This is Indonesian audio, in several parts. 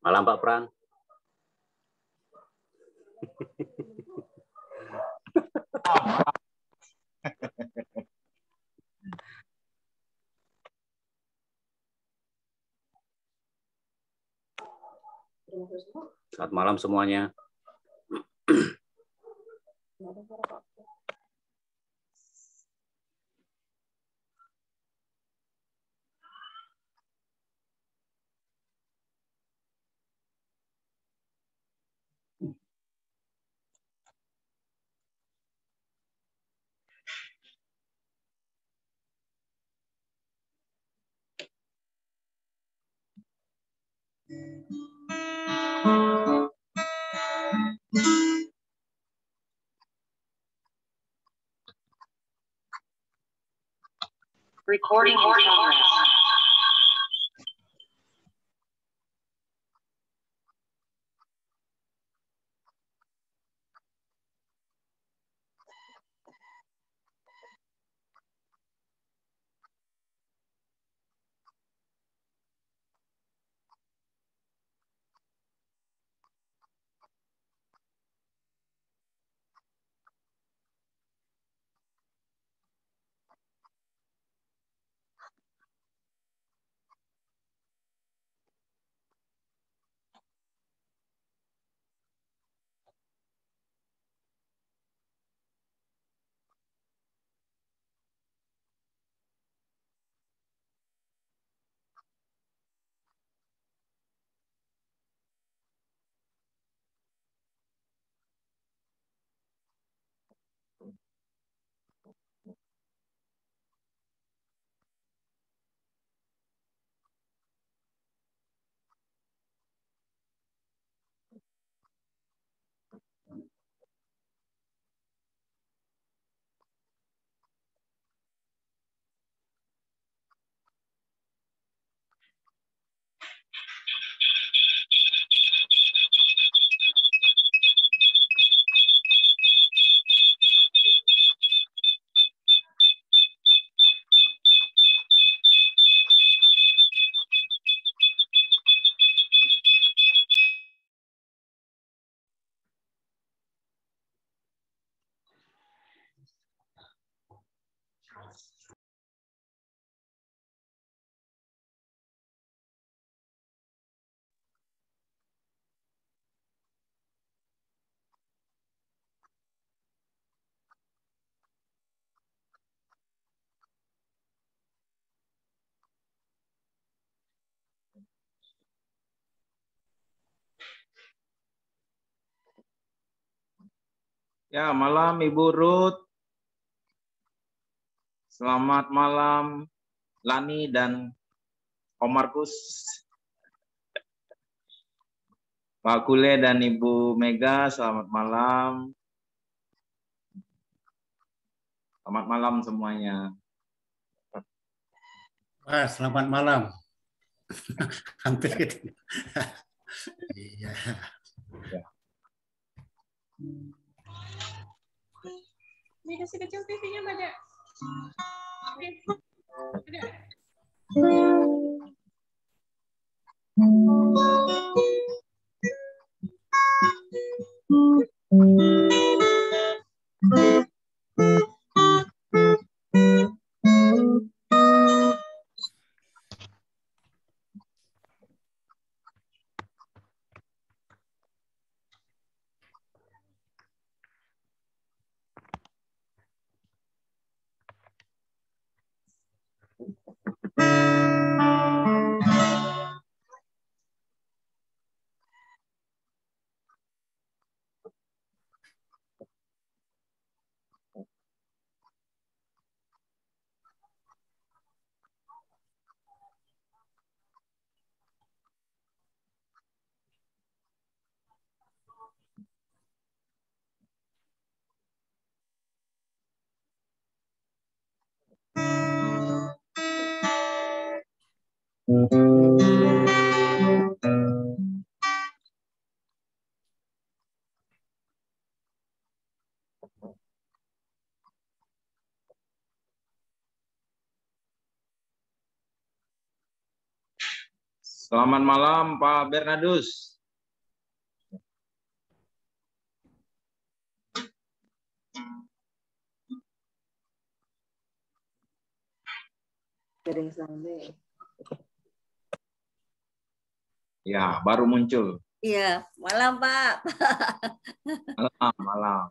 Malam Pak Pran. Selamat malam semuanya. Recording in progress. Ya, malam Ibu Ruth. Selamat malam Lani dan Om Markus. Pak Kule dan Ibu Mega, selamat malam. Selamat malam semuanya. Selamat malam. Hampir gitu. Iya. Ya. Ini kasih kecil TV-nya banyak. Oke. Ada. Selamat malam Pak Bernardus. Ya, baru muncul. Iya, malam Pak. Malam, malam.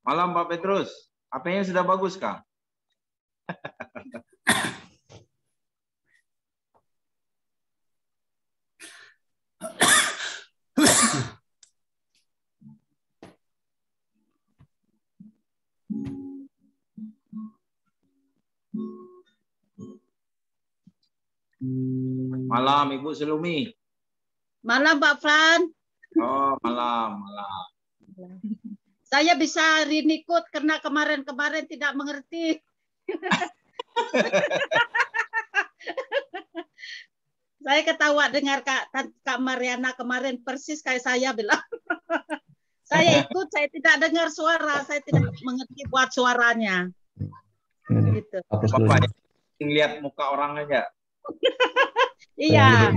Malam Pak Petrus. HP-nya sudah bagus Kak? Malam Ibu Selumi. Malam Pak Fran. Oh, malam, malam. Saya bisa rinikut karena kemarin-kemarin tidak mengerti. Saya ketawa dengar Kak Mariana kemarin persis kayak saya bilang. Saya ikut, saya tidak dengar suara, saya tidak mengerti buat suaranya. Gitu. Bapak lihat muka orang aja. Iya.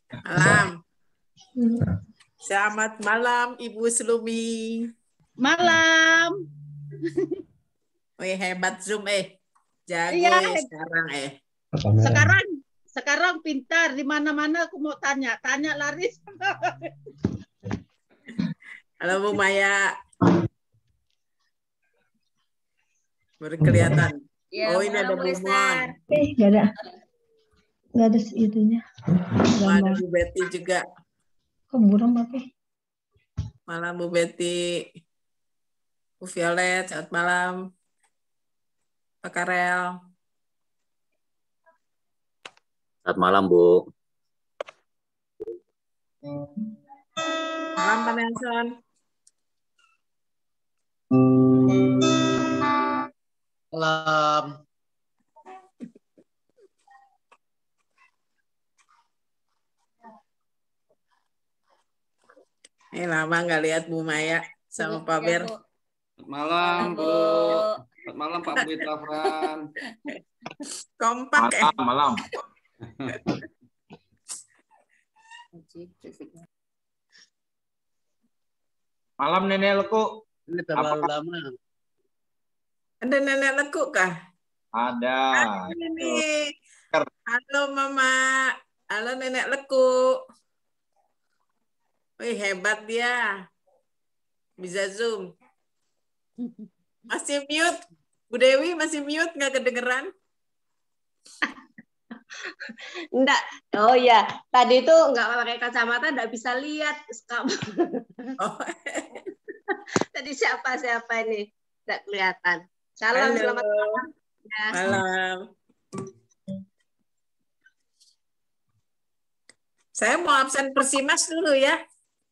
Malam. Selamat malam Ibu Selumi. Malam. Wih, hebat Zoom Jago Iya, sekarang Sekarang pintar, di mana-mana aku mau tanya Laris. Halo Bu Maya. Baru kelihatan. Ya, Oh, ini ada Bu Mon. Nggak ada itunya. Ada Bu Betty juga. Kok buram Bapak? Malam Bu Betty. Bu Violet, selamat malam. Pak Karel. Selamat malam, Bu. Malam Pak Nelson. Malam. Lama nggak lihat Bu Maya sama Pak Ber. Malam, Bu. Selamat malam, Pak Witra Fran. Kompak Malam. Malam Nenek Leku. Ini terlalu lama. Ada Nenek Leku kah? Ada. Nenek. Halo Mama. Halo Nenek Leku. Wih, hebat dia. Bisa Zoom. Masih mute. Bu Dewi masih mute, nggak kedengeran? Enggak. Oh ya, tadi itu enggak pakai kacamata, enggak bisa lihat. Oh. Tadi siapa ini? Enggak kelihatan. Salam, Halo. selamat malam. Ya. Malam. Saya mau absen Persimas dulu ya.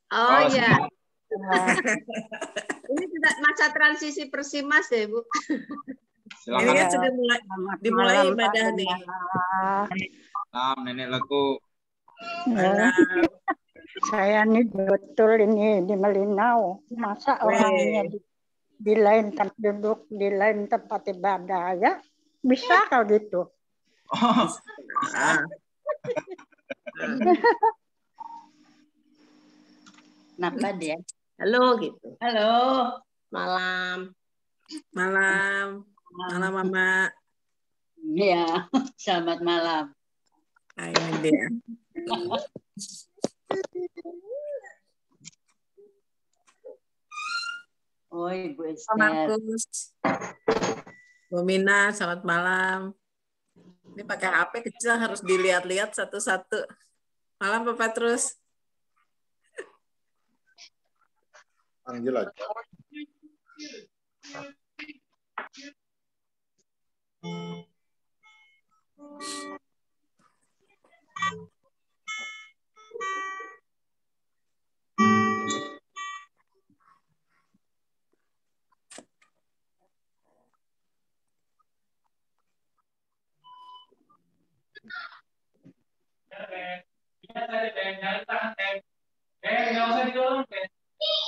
Oh ya, Ini sudah masa transisi Persimas ya, Bu. ini Silakan. kan sudah dimulai ibadah nih. Salam Nenek Leku. Malam. Saya nih betul ini di Melinau. Masa orangnya di lain tempat duduk, di lain tempat ibadah ya? Bisa kalau gitu. Oh, Ah, Kenapa dia? Halo gitu. Halo. Malam. malam, malam Mama. Iya, selamat malam. Ah, ini dia. Oh, Ibu Pak Esther. Markus, Bu Mina, selamat malam. Ini pakai HP kecil harus dilihat-lihat satu-satu. Malam Pak Petrus. Panggil aja.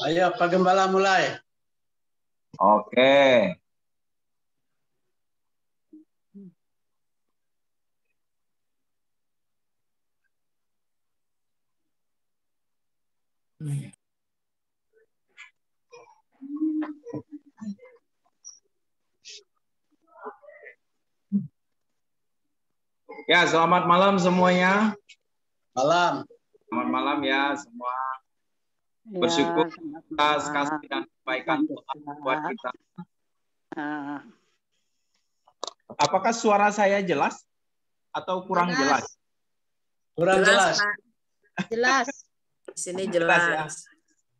Ayo Pak Gembala mulai. oke. Ya, selamat malam semuanya. Malam. Selamat malam ya semua. Ya, Bersyukur selamat atas malam. kasih dan kebaikan Tuhan buat kita. Ah, Apakah suara saya jelas atau kurang jelas? Kurang jelas. Pak. Jelas. Di sini Jelas, jelas.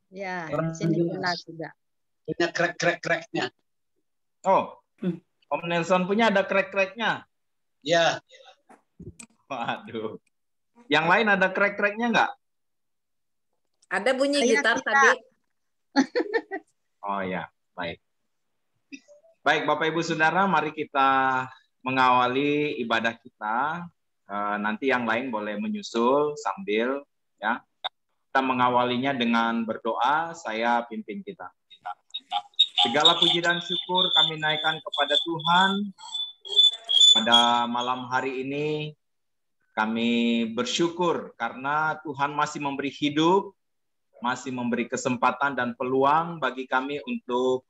Ya, Kurang di sini jelas. jelas juga. Punya krek-krek-kreknya. Oh, Om Nelson punya ada krek-kreknya. Ya, Waduh. Yang lain ada krek-kreknya nggak? Ada bunyi Saya gitar tidak. tadi. Oh ya, baik. Baik, Bapak Ibu Saudara, mari kita mengawali ibadah kita. Nanti yang lain boleh menyusul sambil ya. Kita mengawalinya dengan berdoa, saya pimpin kita. Segala puji dan syukur kami naikkan kepada Tuhan. Pada malam hari ini kami bersyukur karena Tuhan masih memberi hidup, masih memberi kesempatan dan peluang bagi kami untuk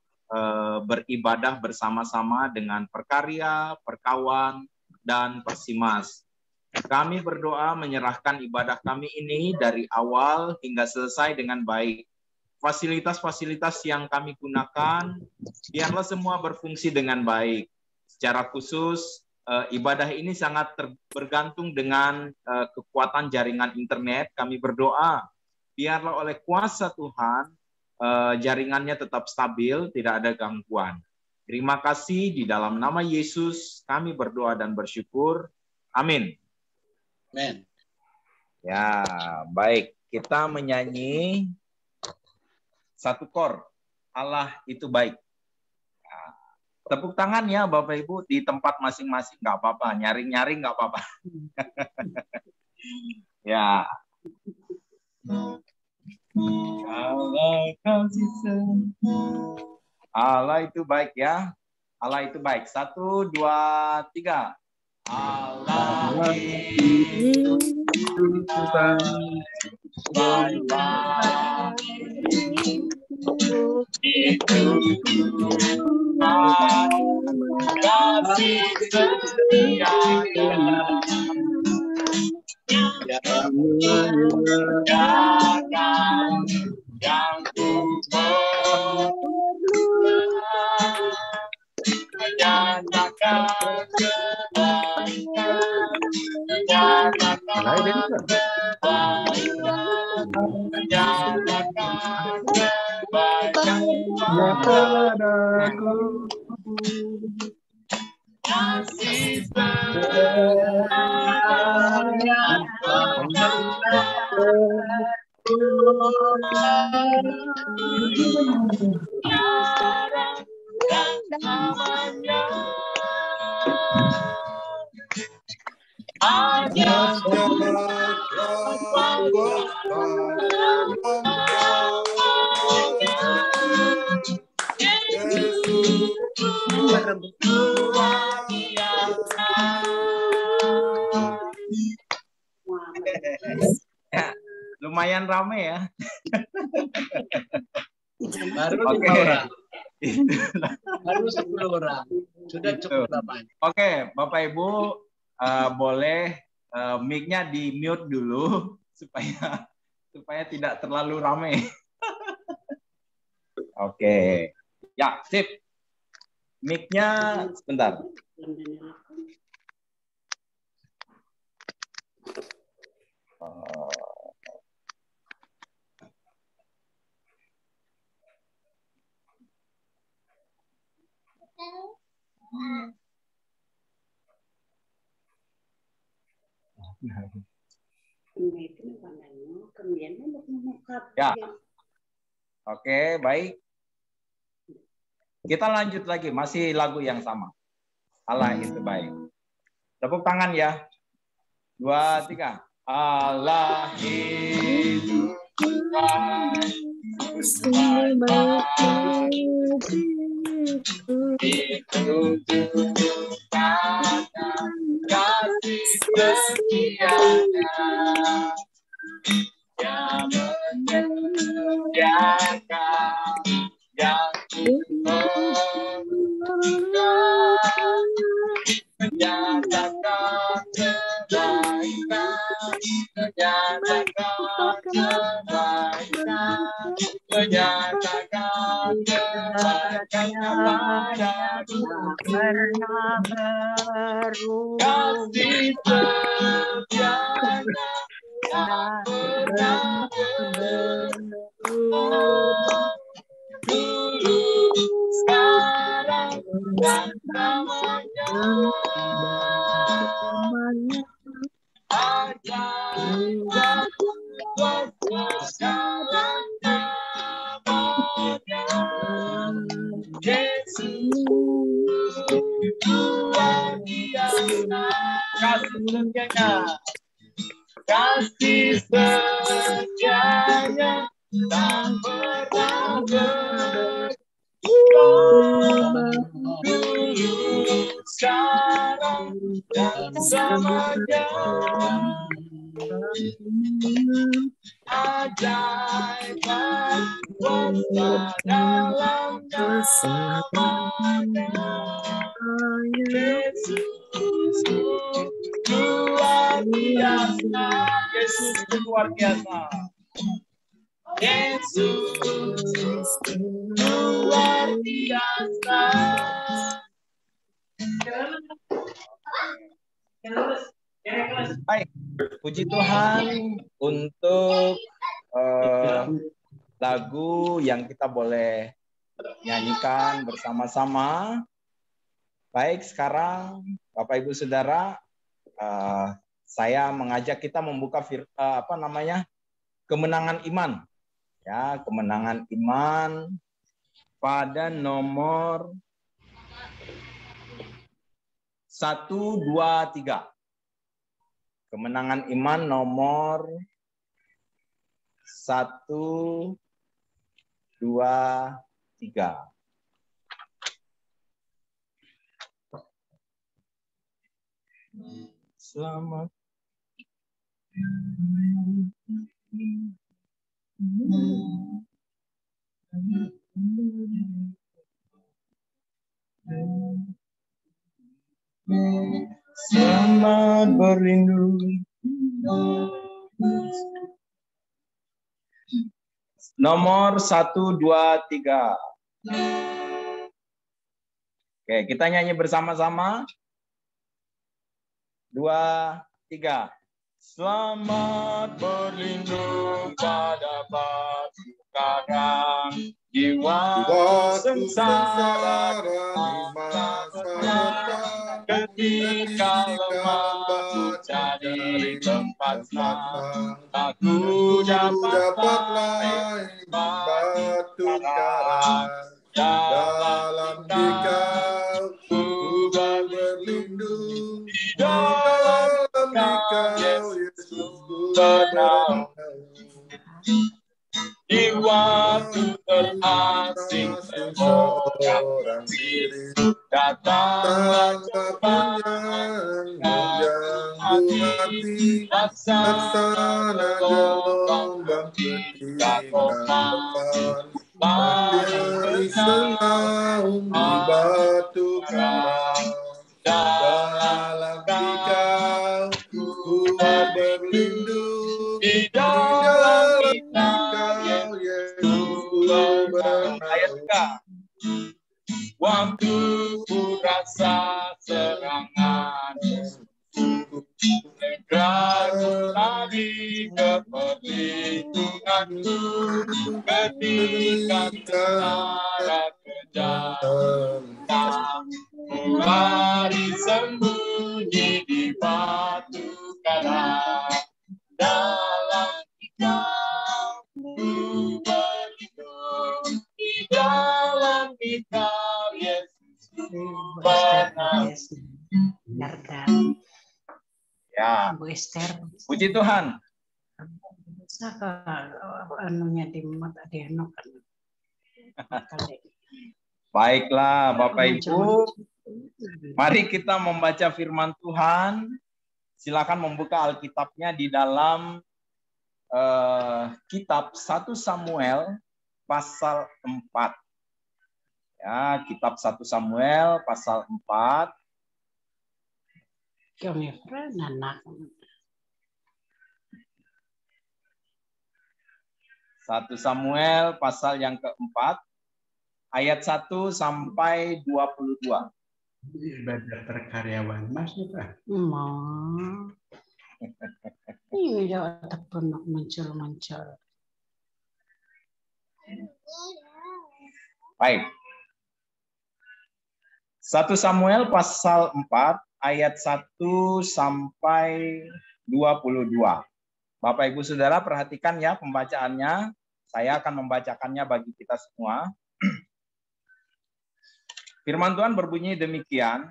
beribadah bersama-sama dengan Perkarya, Perkawan, dan Persimas. Kami berdoa menyerahkan ibadah kami ini dari awal hingga selesai dengan baik. Fasilitas-fasilitas yang kami gunakan, biarlah semua berfungsi dengan baik. Secara khusus, ibadah ini sangat bergantung dengan kekuatan jaringan internet. Kami berdoa, biarlah oleh kuasa Tuhan, jaringannya tetap stabil, tidak ada gangguan. Terima kasih di dalam nama Yesus, kami berdoa dan bersyukur. Amin. men. Ya, baik. Kita menyanyi satu kor. Allah itu baik. Ya. Tepuk tangan ya Bapak Ibu di tempat masing-masing, nggak apa-apa. Nyaring-nyaring nggak apa-apa. Ya. Allah itu baik ya. Allah itu baik. 1, 2, 3. Allah itu kasih setianya yang mengerjakan yang menyatakan kebaikan, menyatakan kebaikan kasih sayang Lumayan rame ya. Baru 5 orang. Baru 10 orang. Sudah cukup banyak. Oke, Bapak Ibu boleh mic-nya di mute dulu supaya tidak terlalu rame. Oke. Ya, sip. Mic-nya sebentar. Ya. Oke, baik. Kita lanjut lagi, masih lagu yang sama. Allah itu baik. Tepuk tangan ya. 2, 3. Allah itu baik. Itu karena kasih setianya yang menyediakan yang menyatakan kebaikan, menyatakan kebaikan, menyatakan kebaikannya padaku. Pernah berubah Kasih setianya tak pernah berubah. Dulu, sekarang, dan selamanya. Ajaib kuasa dalam namanya. Yesus luar biasa. Kasih setianya. Kasih setianya tak pernah berubah. Dulu, sekarang, dan selamanya. Ajaib kuasa dalam namanya. Yesus luar biasa. Yesus luar biasa. Yesus luar biasa. Baik, puji Tuhan untuk lagu yang kita boleh nyanyikan bersama-sama. Baik, sekarang Bapak Ibu Saudara, saya mengajak kita membuka kemenangan iman. Ya, kemenangan iman pada nomor 1, 2, 3. Kemenangan iman nomor 1, 2, 3. Selamat. Selamat berlindung. Nomor 1, 2, 3. Oke, kita nyanyi bersama-sama. 2, 3. Selamat berlindung pada batu karang, jiwa sengsara ketika lemah membaca di tempat aku dapatlah batu karang dalam dikau ku berlindung di dalam dikau Yesus ku bernaung. Di waktu terasing seorang diri datang yang hati laksana gelombang ketinggalan dari senaum di batu karang dalam dikau ku berlindung di dalam dikau Yesus ku bernaung. Waktu ku rasa serangan segera lari ke perlindunganku ketika tentara kejam ku lari sembunyi di batu karang dalam dikau ku berlindung di dalam dikau Yesus ku bernaung. Ya, Bu Esther. Puji Tuhan. Bisa anunya di Diano kan. Baiklah Bapak Ibu, mari kita membaca firman Tuhan. Silakan membuka Alkitabnya di dalam kitab 1 Samuel pasal 4. Ya, kitab 1 Samuel pasal 4. 1 Samuel pasal yang keempat, ayat 1 sampai 22. Ibadah perkaryawan maksudnya. Ini dia terpenuh muncul. Baik. 1 Samuel pasal 4 ayat 1 sampai 22. Bapak Ibu Saudara perhatikan ya pembacaannya. Saya akan membacakannya bagi kita semua. Firman Tuhan berbunyi demikian.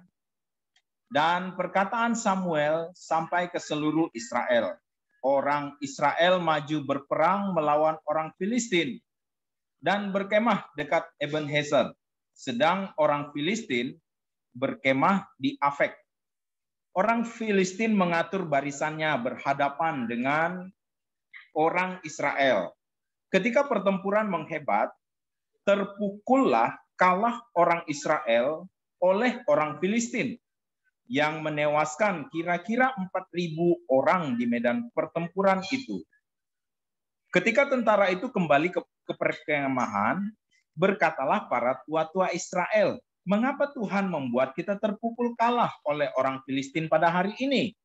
Dan perkataan Samuel sampai ke seluruh Israel. Orang Israel maju berperang melawan orang Filistin dan berkemah dekat Ebenezer. Sedang orang Filistin berkemah di Afek. Orang Filistin mengatur barisannya berhadapan dengan orang Israel. Ketika pertempuran menghebat, terpukullah kalah orang Israel oleh orang Filistin yang menewaskan kira-kira 4.000 orang di medan pertempuran itu. Ketika tentara itu kembali ke perkemahan, berkatalah para tua-tua Israel, mengapa Tuhan membuat kita terpukul kalah oleh orang Filistin pada hari ini?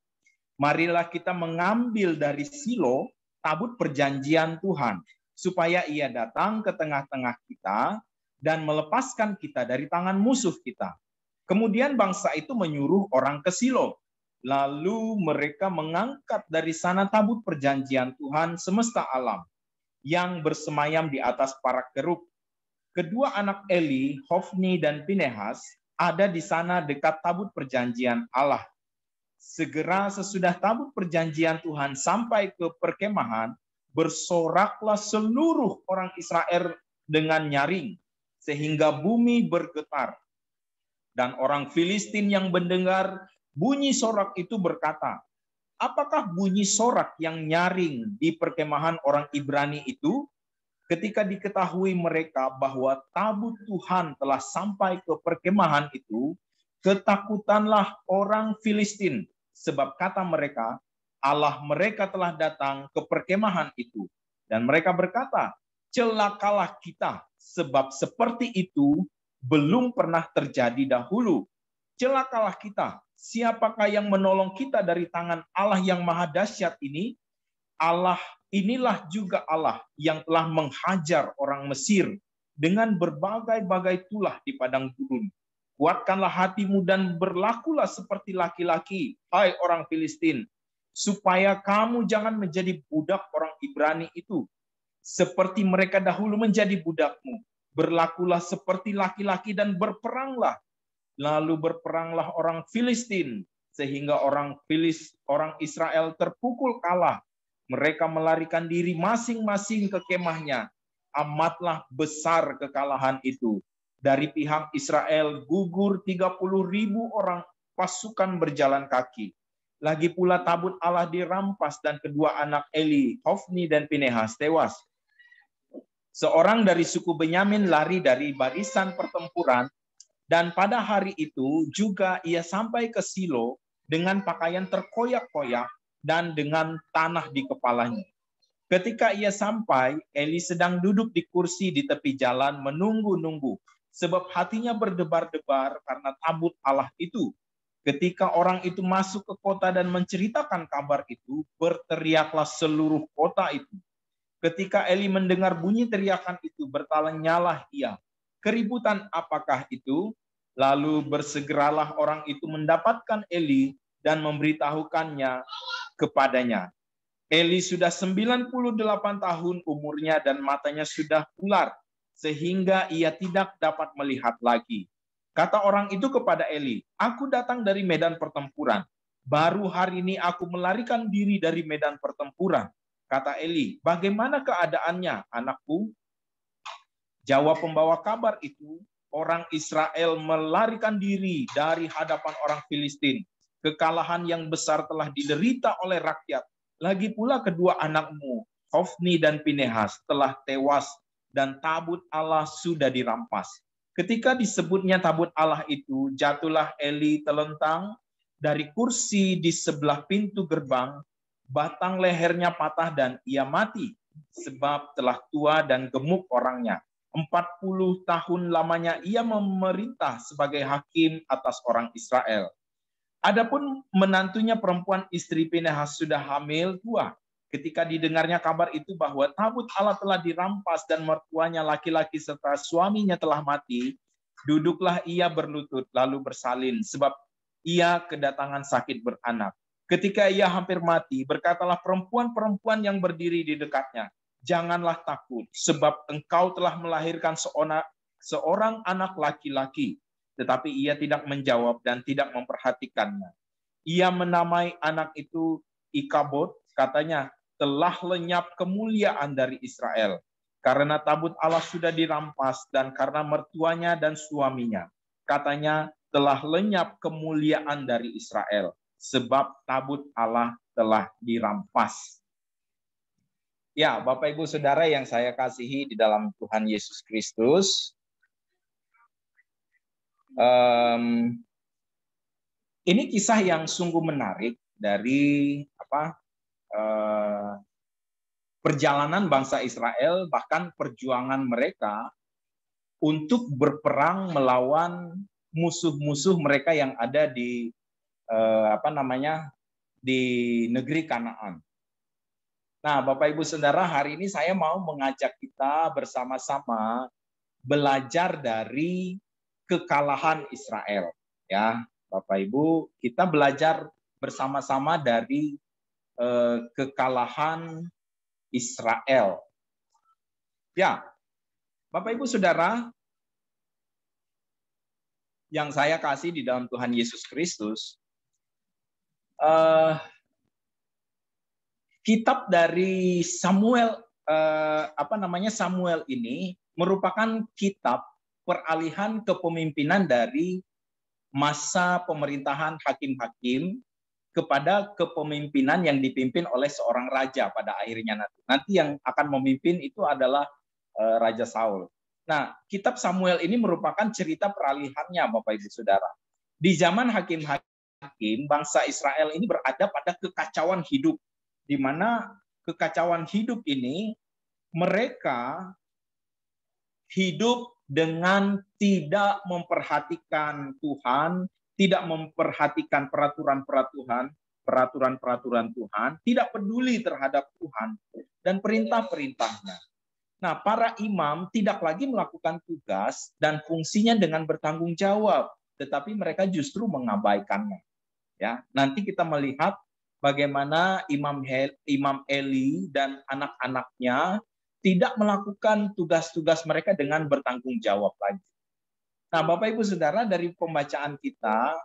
Marilah kita mengambil dari Silo tabut perjanjian Tuhan, supaya ia datang ke tengah-tengah kita dan melepaskan kita dari tangan musuh kita. Kemudian bangsa itu menyuruh orang ke Silo. Lalu mereka mengangkat dari sana tabut perjanjian Tuhan semesta alam yang bersemayam di atas para kerub. Kedua anak Eli, Hofni dan Pinehas, ada di sana dekat tabut perjanjian Allah. Segera sesudah tabut perjanjian Tuhan sampai ke perkemahan, bersoraklah seluruh orang Israel dengan nyaring, sehingga bumi bergetar. Dan orang Filistin yang mendengar bunyi sorak itu berkata, apakah bunyi sorak yang nyaring di perkemahan orang Ibrani itu? Ketika diketahui mereka bahwa tabut Tuhan telah sampai ke perkemahan itu, ketakutanlah orang Filistin, sebab kata mereka, Allah mereka telah datang ke perkemahan itu. Dan mereka berkata, celakalah kita, sebab seperti itu belum pernah terjadi dahulu. Celakalah kita, siapakah yang menolong kita dari tangan Allah yang maha dahsyat ini? Allah inilah juga Allah yang telah menghajar orang Mesir dengan berbagai-bagai tulah di padang gurun. Kuatkanlah hatimu dan berlakulah seperti laki-laki, hai orang Filistin, supaya kamu jangan menjadi budak orang Ibrani itu, seperti mereka dahulu menjadi budakmu. Berlakulah seperti laki-laki dan berperanglah. Lalu berperanglah orang Filistin, sehingga orang Israel terpukul kalah. Mereka melarikan diri masing-masing ke kemahnya. Amatlah besar kekalahan itu. Dari pihak Israel gugur 30.000 orang pasukan berjalan kaki. Lagi pula tabut Allah dirampas dan kedua anak Eli, Hofni dan Pinehas tewas. Seorang dari suku Benyamin lari dari barisan pertempuran, dan pada hari itu juga ia sampai ke Silo dengan pakaian terkoyak-koyak dan dengan tanah di kepalanya. Ketika ia sampai, Eli sedang duduk di kursi di tepi jalan menunggu-nunggu, sebab hatinya berdebar-debar karena tabut Allah itu. Ketika orang itu masuk ke kota dan menceritakan kabar itu, berteriaklah seluruh kota itu. Ketika Eli mendengar bunyi teriakan itu, bertanyalah ia, keributan apakah itu? Lalu bersegeralah orang itu mendapatkan Eli dan memberitahukannya kepadanya. Eli sudah 98 tahun umurnya dan matanya sudah ular, sehingga ia tidak dapat melihat lagi. Kata orang itu kepada Eli, aku datang dari medan pertempuran. Baru hari ini aku melarikan diri dari medan pertempuran. Kata Eli, bagaimana keadaannya, anakku? Jawab pembawa kabar itu, orang Israel melarikan diri dari hadapan orang Filistin. Kekalahan yang besar telah diderita oleh rakyat. Lagi pula kedua anakmu, Hofni dan Pinehas, telah tewas dan tabut Allah sudah dirampas. Ketika disebutnya tabut Allah itu, jatuhlah Eli telentang dari kursi di sebelah pintu gerbang, batang lehernya patah dan ia mati, sebab telah tua dan gemuk orangnya. 40 tahun lamanya ia memerintah sebagai hakim atas orang Israel. Adapun menantunya perempuan istri Pinehas sudah hamil tua. Ketika didengarnya kabar itu bahwa tabut Allah telah dirampas dan mertuanya laki-laki serta suaminya telah mati, duduklah ia berlutut lalu bersalin, sebab ia kedatangan sakit beranak. Ketika ia hampir mati, berkatalah perempuan-perempuan yang berdiri di dekatnya, janganlah takut, sebab engkau telah melahirkan seorang anak laki-laki. Tetapi ia tidak menjawab dan tidak memperhatikannya. Ia menamai anak itu Ikabod, katanya, telah lenyap kemuliaan dari Israel. Karena tabut Allah sudah dirampas dan karena mertuanya dan suaminya. Katanya, telah lenyap kemuliaan dari Israel. Sebab tabut Allah telah dirampas. Ya, Bapak Ibu Saudara yang saya kasihi di dalam Tuhan Yesus Kristus. Ini kisah yang sungguh menarik dari perjalanan bangsa Israel, bahkan perjuangan mereka untuk berperang melawan musuh-musuh mereka yang ada di di negeri Kanaan. Nah, Bapak Ibu Saudara, hari ini saya mau mengajak kita bersama-sama belajar dari kekalahan Israel. Ya, Bapak Ibu, kita belajar bersama-sama dari kekalahan Israel. Ya, Bapak Ibu Saudara yang saya kasih di dalam Tuhan Yesus Kristus, kitab dari Samuel Samuel ini merupakan kitab peralihan kepemimpinan dari masa pemerintahan hakim-hakim kepada kepemimpinan yang dipimpin oleh seorang raja pada akhirnya nanti. Nanti yang akan memimpin itu adalah Raja Saul. Nah, kitab Samuel ini merupakan cerita peralihannya, Bapak Ibu Saudara. Di zaman hakim-hakim, bangsa Israel ini berada pada kekacauan hidup, di mana kekacauan hidup ini mereka hidup dengan tidak memperhatikan Tuhan, tidak memperhatikan peraturan-peraturan Tuhan, tidak peduli terhadap Tuhan dan perintah-perintahnya. Nah, para imam tidak lagi melakukan tugas dan fungsinya dengan bertanggung jawab, tetapi mereka justru mengabaikannya. Ya, nanti kita melihat bagaimana Imam Eli dan anak-anaknya tidak melakukan tugas-tugas mereka dengan bertanggung jawab lagi. Nah, Bapak Ibu Saudara, dari pembacaan kita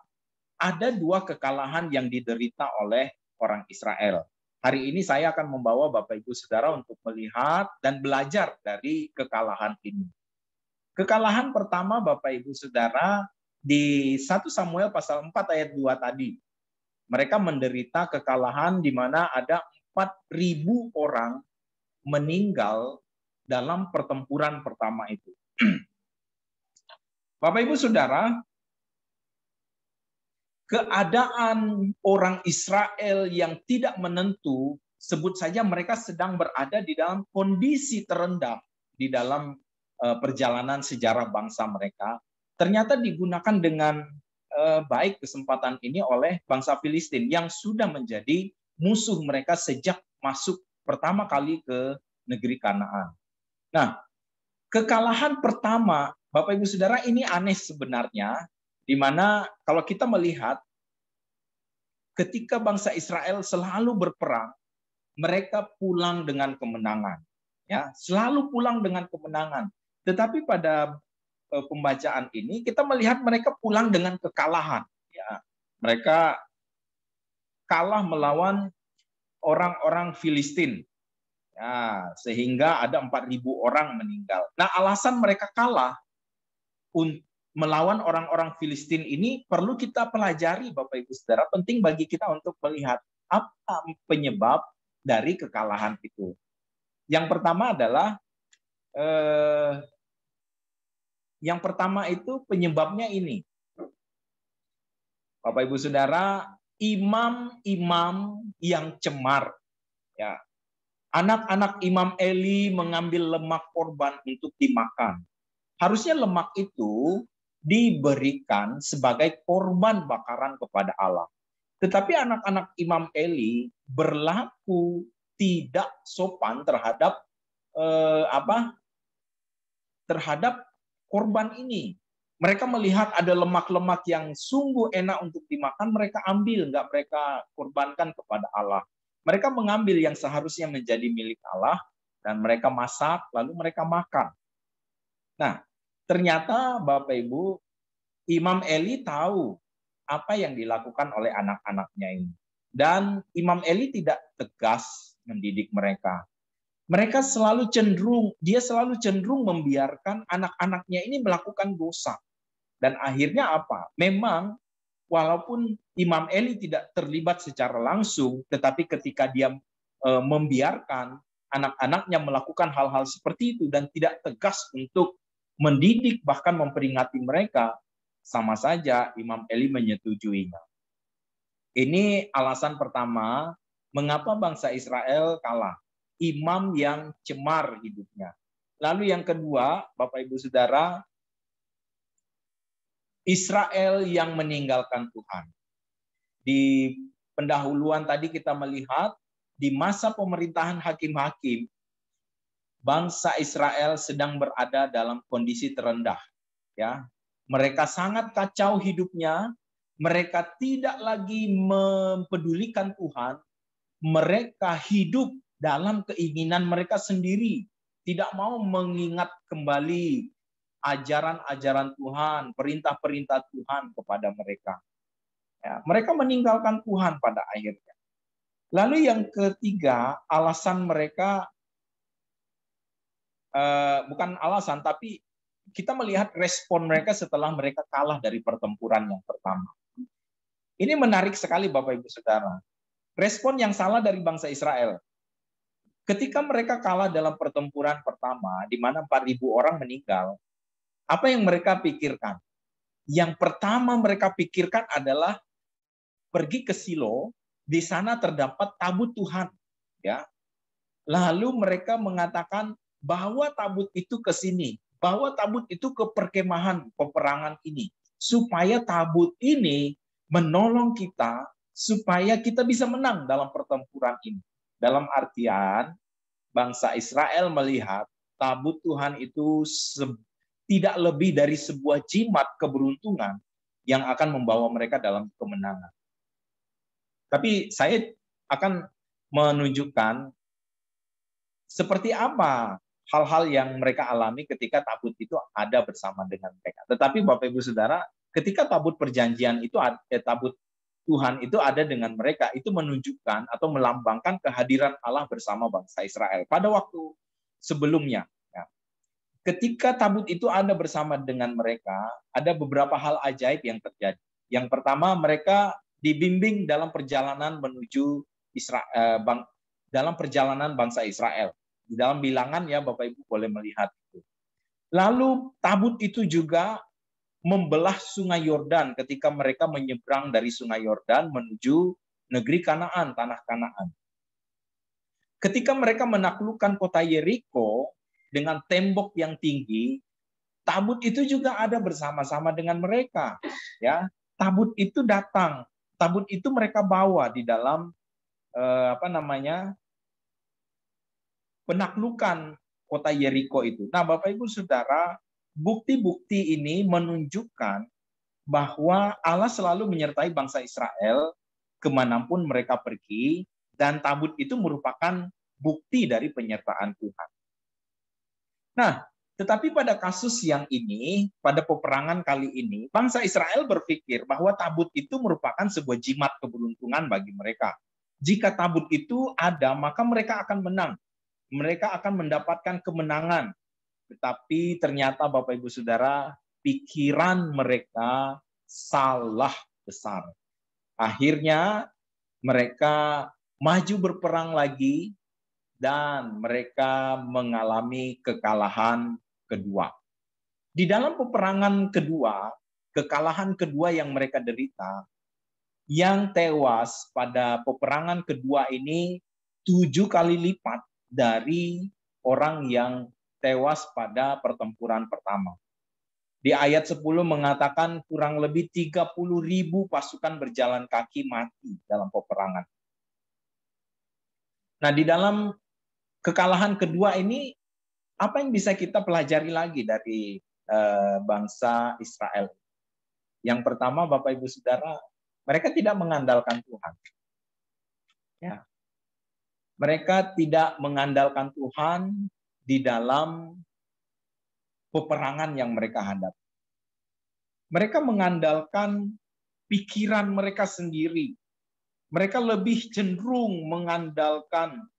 ada dua kekalahan yang diderita oleh orang Israel. Hari ini saya akan membawa Bapak Ibu Saudara untuk melihat dan belajar dari kekalahan ini. Kekalahan pertama Bapak Ibu Saudara di 1 Samuel pasal 4 ayat 2 tadi. Mereka menderita kekalahan di mana ada 4.000 orang meninggal dalam pertempuran pertama itu. Bapak Ibu Saudara, keadaan orang Israel yang tidak menentu, sebut saja mereka sedang berada di dalam kondisi terendah di dalam perjalanan sejarah bangsa mereka, ternyata digunakan dengan baik kesempatan ini oleh bangsa Filistin yang sudah menjadi musuh mereka sejak masuk pertama kali ke negeri Kanaan. Nah, kekalahan pertama, Bapak Ibu Saudara, ini aneh sebenarnya, di mana kalau kita melihat ketika bangsa Israel selalu berperang, mereka pulang dengan kemenangan, ya, selalu pulang dengan kemenangan. Tetapi pada pembacaan ini kita melihat mereka pulang dengan kekalahan, ya. Mereka kalah melawan orang-orang Filistin, ya, sehingga ada 4.000 orang meninggal. Nah, alasan mereka kalah melawan orang-orang Filistin ini perlu kita pelajari, Bapak Ibu Saudara. Penting bagi kita untuk melihat apa penyebab dari kekalahan itu. Yang pertama adalah itu penyebabnya ini. Bapak Ibu Saudara, imam-imam yang cemar, ya. Anak-anak Imam Eli mengambil lemak korban untuk dimakan. Harusnya lemak itu diberikan sebagai korban bakaran kepada Allah. Tetapi anak-anak Imam Eli berlaku tidak sopan terhadap terhadap korban ini. Mereka melihat ada lemak-lemak yang sungguh enak untuk dimakan, mereka ambil, nggak mereka korbankan kepada Allah. Mereka mengambil yang seharusnya menjadi milik Allah dan mereka masak, lalu mereka makan. Nah, ternyata Bapak Ibu, Imam Eli tahu apa yang dilakukan oleh anak-anaknya ini. Dan Imam Eli tidak tegas mendidik mereka. Dia selalu cenderung membiarkan anak-anaknya ini melakukan dosa. Dan akhirnya apa? Memang walaupun Imam Eli tidak terlibat secara langsung, tetapi ketika dia membiarkan anak-anaknya melakukan hal-hal seperti itu dan tidak tegas untuk mendidik bahkan memperingati mereka, sama saja Imam Eli menyetujuinya. Ini alasan pertama mengapa bangsa Israel kalah. Imam yang cemar hidupnya. Lalu yang kedua, Bapak Ibu Saudara, Israel yang meninggalkan Tuhan. Di pendahuluan tadi kita melihat di masa pemerintahan hakim-hakim, bangsa Israel sedang berada dalam kondisi terendah. Ya, mereka sangat kacau hidupnya. Mereka tidak lagi mempedulikan Tuhan. Mereka hidup dalam keinginan mereka sendiri, tidak mau mengingat kembali ajaran-ajaran Tuhan, perintah-perintah Tuhan kepada mereka. Ya, mereka meninggalkan Tuhan pada akhirnya. Lalu yang ketiga, alasan mereka, bukan alasan, tapi kita melihat respon mereka setelah mereka kalah dari pertempuran yang pertama. Ini menarik sekali Bapak Ibu Saudara. Respon yang salah dari bangsa Israel. Ketika mereka kalah dalam pertempuran pertama, di mana 4.000 orang meninggal, apa yang mereka pikirkan? Yang pertama mereka pikirkan adalah pergi ke Silo, di sana terdapat tabut Tuhan. Ya. Lalu mereka mengatakan, bawa tabut itu ke sini, bawa tabut itu ke perkemahan peperangan ini, supaya tabut ini menolong kita, supaya kita bisa menang dalam pertempuran ini. Dalam artian, bangsa Israel melihat tabut Tuhan itu tidak lebih dari sebuah jimat keberuntungan yang akan membawa mereka dalam kemenangan. Tapi saya akan menunjukkan seperti apa hal-hal yang mereka alami ketika tabut itu ada bersama dengan mereka. Tetapi Bapak Ibu Saudara, ketika tabut perjanjian itu tabut Tuhan itu ada dengan mereka, itu menunjukkan atau melambangkan kehadiran Allah bersama bangsa Israel pada waktu sebelumnya. Ya. Ketika tabut itu ada bersama dengan mereka, ada beberapa hal ajaib yang terjadi. Yang pertama, mereka dibimbing dalam perjalanan menuju Israel, dalam perjalanan bangsa Israel. Di dalam bilangan ya Bapak Ibu boleh melihat itu. Lalu tabut itu juga membelah sungai Yordan ketika mereka menyeberang dari sungai Yordan menuju negeri Kanaan, tanah Kanaan. Ketika mereka menaklukkan kota Yeriko dengan tembok yang tinggi, tabut itu juga ada bersama-sama dengan mereka. Ya, tabut itu datang, tabut itu mereka bawa di dalam penaklukan kota Yeriko itu. Nah, Bapak Ibu Saudara, bukti-bukti ini menunjukkan bahwa Allah selalu menyertai bangsa Israel kemanapun mereka pergi, dan tabut itu merupakan bukti dari penyertaan Tuhan. Nah, tetapi pada kasus yang ini, pada peperangan kali ini, bangsa Israel berpikir bahwa tabut itu merupakan sebuah jimat keberuntungan bagi mereka. Jika tabut itu ada, maka mereka akan menang. Mereka akan mendapatkan kemenangan. Tetapi ternyata Bapak Ibu Saudara, pikiran mereka salah besar. Akhirnya mereka maju berperang lagi dan mereka mengalami kekalahan kedua. Di dalam peperangan kedua, kekalahan kedua yang mereka derita, yang tewas pada peperangan kedua ini 7 kali lipat dari orang yang tewas pada pertempuran pertama. Di ayat 10 mengatakan kurang lebih 30.000 pasukan berjalan kaki mati dalam peperangan. Nah, di dalam kekalahan kedua ini, apa yang bisa kita pelajari lagi dari bangsa Israel? Yang pertama, Bapak Ibu Saudara, mereka tidak mengandalkan Tuhan. Ya. Mereka tidak mengandalkan Tuhan di dalam peperangan yang mereka hadapi. Mereka mengandalkan pikiran mereka sendiri. Mereka lebih cenderung mengandalkan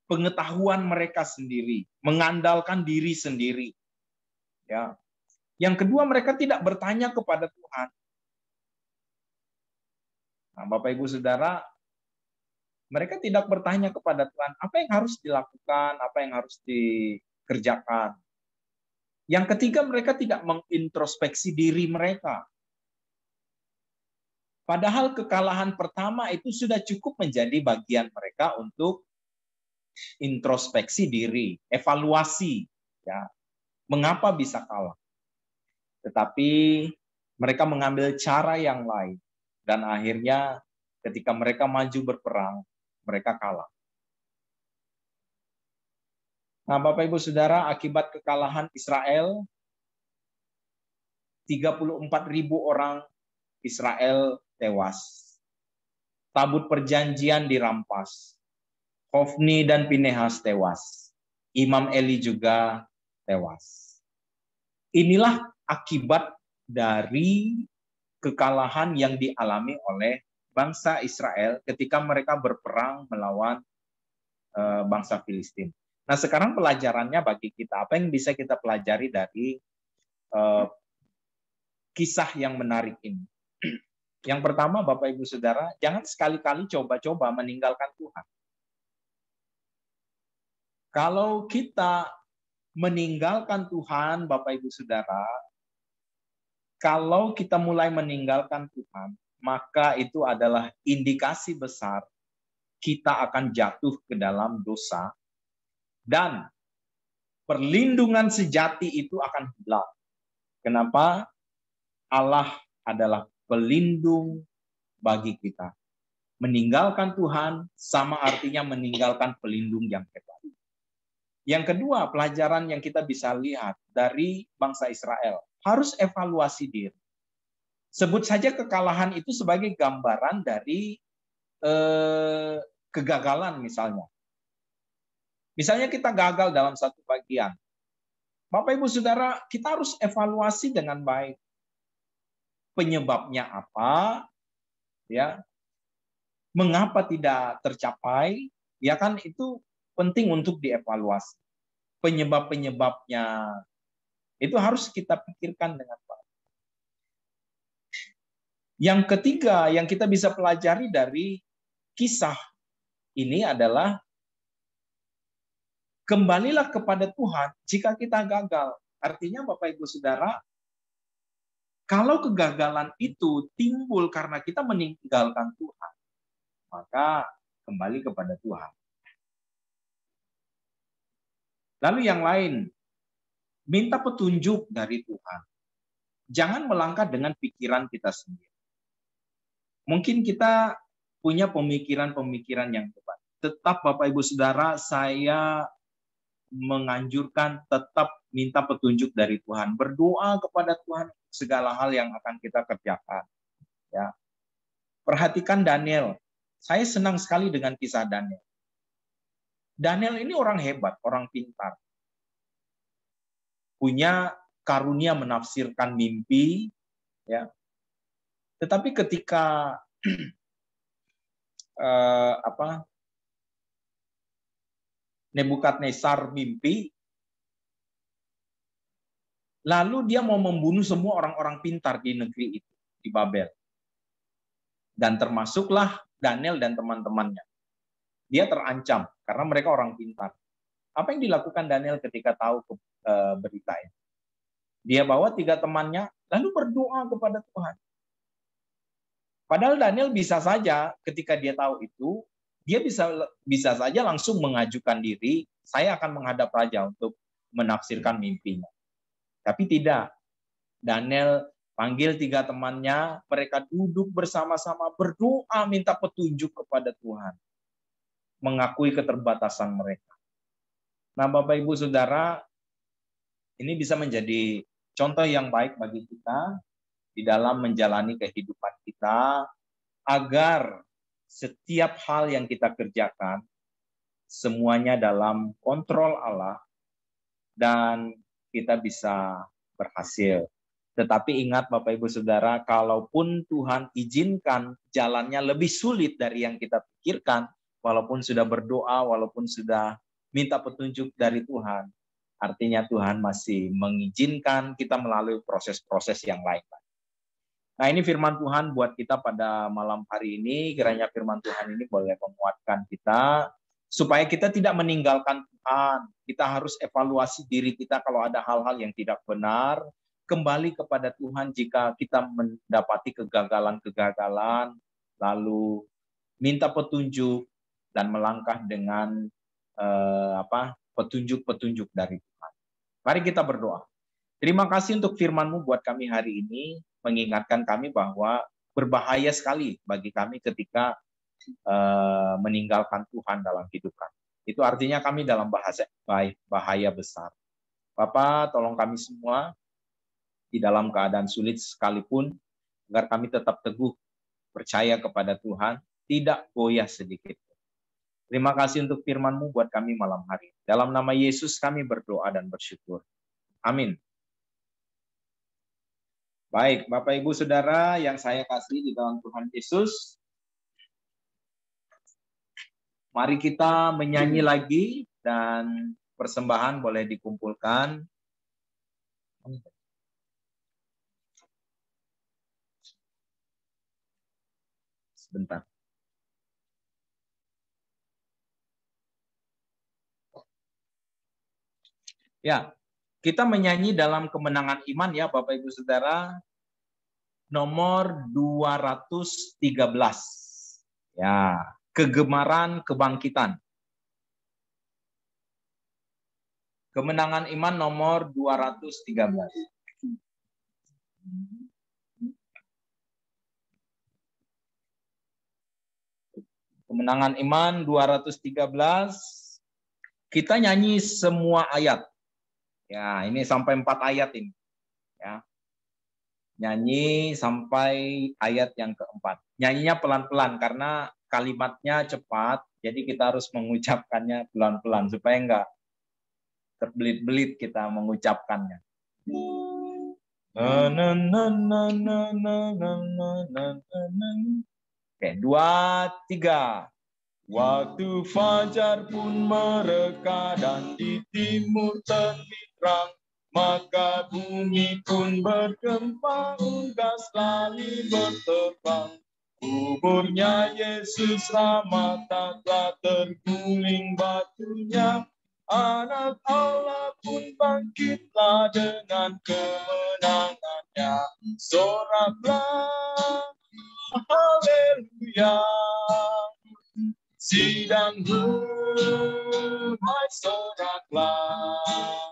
pengetahuan mereka sendiri, mengandalkan diri sendiri. Ya. Yang kedua, mereka tidak bertanya kepada Tuhan. Nah, Bapak Ibu Saudara, mereka tidak bertanya kepada Tuhan, apa yang harus dilakukan, apa yang harus dikerjakan. Yang ketiga, mereka tidak mengintrospeksi diri mereka. Padahal kekalahan pertama itu sudah cukup menjadi bagian mereka untuk introspeksi diri, evaluasi, ya, mengapa bisa kalah. Tetapi mereka mengambil cara yang lain, dan akhirnya ketika mereka maju berperang, mereka kalah. Nah, Bapak Ibu Saudara, akibat kekalahan Israel, 34.000 orang Israel tewas. Tabut perjanjian dirampas. Hofni dan Pinehas tewas. Imam Eli juga tewas. Inilah akibat dari kekalahan yang dialami oleh bangsa Israel ketika mereka berperang melawan bangsa Filistin. Nah, sekarang pelajarannya bagi kita, apa yang bisa kita pelajari dari kisah yang menarik ini? Yang pertama, Bapak Ibu Saudara, jangan sekali-kali coba-coba meninggalkan Tuhan. Kalau kita meninggalkan Tuhan, Bapak Ibu Saudara, kalau kita mulai meninggalkan Tuhan, maka itu adalah indikasi besar kita akan jatuh ke dalam dosa, dan perlindungan sejati itu akan hilang. Kenapa? Allah adalah pelindung bagi kita. Meninggalkan Tuhan sama artinya meninggalkan pelindung yang hebat. Yang kedua, pelajaran yang kita bisa lihat dari bangsa Israel, harus evaluasi diri. Sebut saja kekalahan itu sebagai gambaran dari kegagalan misalnya. Misalnya kita gagal dalam satu bagian. Bapak Ibu Saudara, kita harus evaluasi dengan baik. Penyebabnya apa? Ya. Mengapa tidak tercapai? Ya kan itu penting untuk dievaluasi. Penyebab-penyebabnya itu harus kita pikirkan dengan baik. Yang ketiga yang kita bisa pelajari dari kisah ini adalah kembalilah kepada Tuhan jika kita gagal. Artinya Bapak Ibu Saudara, kalau kegagalan itu timbul karena kita meninggalkan Tuhan, maka kembali kepada Tuhan. Lalu yang lain, minta petunjuk dari Tuhan. Jangan melangkah dengan pikiran kita sendiri. Mungkin kita punya pemikiran-pemikiran yang tepat. Tetap Bapak Ibu Saudara, saya menganjurkan tetap minta petunjuk dari Tuhan. Berdoa kepada Tuhan segala hal yang akan kita kerjakan. Ya. Perhatikan Daniel. Saya senang sekali dengan kisah Daniel. Daniel ini orang hebat, orang pintar. Punya karunia menafsirkan mimpi, ya. Tetapi ketika Nebukadnezar mimpi, lalu dia mau membunuh semua orang-orang pintar di negeri itu, di Babel. Dan termasuklah Daniel dan teman-temannya. Dia terancam karena mereka orang pintar. Apa yang dilakukan Daniel ketika tahu berita ini? Dia bawa 3 temannya, lalu berdoa kepada Tuhan. Padahal Daniel bisa saja ketika dia tahu itu, dia bisa saja langsung mengajukan diri, saya akan menghadap raja untuk menafsirkan mimpinya. Tapi tidak. Daniel panggil 3 temannya, mereka duduk bersama-sama berdoa minta petunjuk kepada Tuhan. Mengakui keterbatasan mereka. Nah, Bapak Ibu Saudara, ini bisa menjadi contoh yang baik bagi kita di dalam menjalani kehidupan kita, agar setiap hal yang kita kerjakan, semuanya dalam kontrol Allah, dan kita bisa berhasil. Tetapi ingat Bapak Ibu Saudara, kalaupun Tuhan izinkan jalannya lebih sulit dari yang kita pikirkan, walaupun sudah berdoa, walaupun sudah minta petunjuk dari Tuhan, artinya Tuhan masih mengizinkan kita melalui proses-proses yang lain. Nah, ini firman Tuhan buat kita pada malam hari ini. Kiranya firman Tuhan ini boleh menguatkan kita, supaya kita tidak meninggalkan Tuhan. Kita harus evaluasi diri kita kalau ada hal-hal yang tidak benar. Kembali kepada Tuhan jika kita mendapati kegagalan-kegagalan, lalu minta petunjuk dan melangkah dengan petunjuk-petunjuk dari Tuhan. Mari kita berdoa. Terima kasih untuk firman-Mu buat kami hari ini, mengingatkan kami bahwa berbahaya sekali bagi kami ketika meninggalkan Tuhan dalam hidup kami. Itu artinya kami dalam bahaya besar. Bapak, tolong kami semua di dalam keadaan sulit sekalipun, agar kami tetap teguh percaya kepada Tuhan, tidak goyah sedikit. Terima kasih untuk firman-Mu buat kami malam hari. Dalam nama Yesus kami berdoa dan bersyukur. Amin. Baik, Bapak Ibu Saudara yang saya kasih di dalam Tuhan Yesus, mari kita menyanyi lagi dan persembahan boleh dikumpulkan. Sebentar. Ya, kita menyanyi dalam kemenangan iman ya Bapak Ibu Saudara, nomor 213. Ya, kegemaran kebangkitan. Kemenangan iman nomor 213. Kemenangan iman 213. Kita nyanyi semua ayat. Ya, ini sampai 4 ayat ini. Ya. Nyanyi sampai ayat yang keempat. Nyanyinya pelan-pelan karena kalimatnya cepat, jadi kita harus mengucapkannya pelan-pelan supaya enggak terbelit-belit kita mengucapkannya. Oke, 2, 3. Waktu fajar pun mereka dan di timur terbit terang, maka bumi pun bergempa, unggas langit berterbang. Kuburnya Yesus Ramata telah terguling batunya, Anak Allah pun bangkitlah dengan kemenangannya. Soraklah, haleluya. Sidang damai soraklah.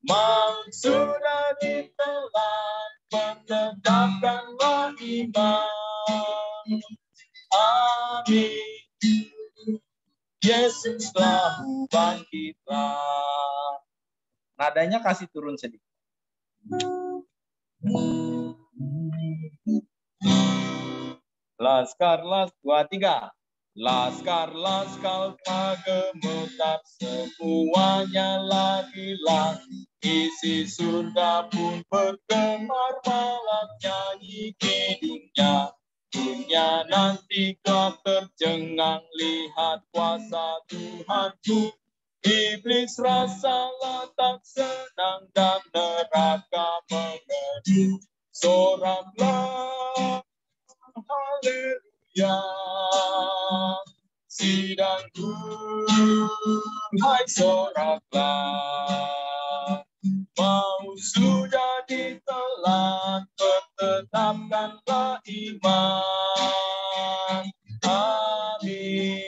Maut sudah ditelan, penetapkanlah iman. Amin. Yesus telah bangkitlah. Nadanya kasih turun sedikit. Laskar, 2, 3. Laskar gemetar, semuanya lari-lari. Isi surga pun bergemar, malam nyanyi kidungnya. Dunia nanti kau tercengang, lihat kuasa Tuhanku. Iblis rasalah tak senang dan neraka mengedung. Soraklah, haleluya. Sidang damai soraklah. Mau sudah ditelan, tetapkanlah iman. Amin.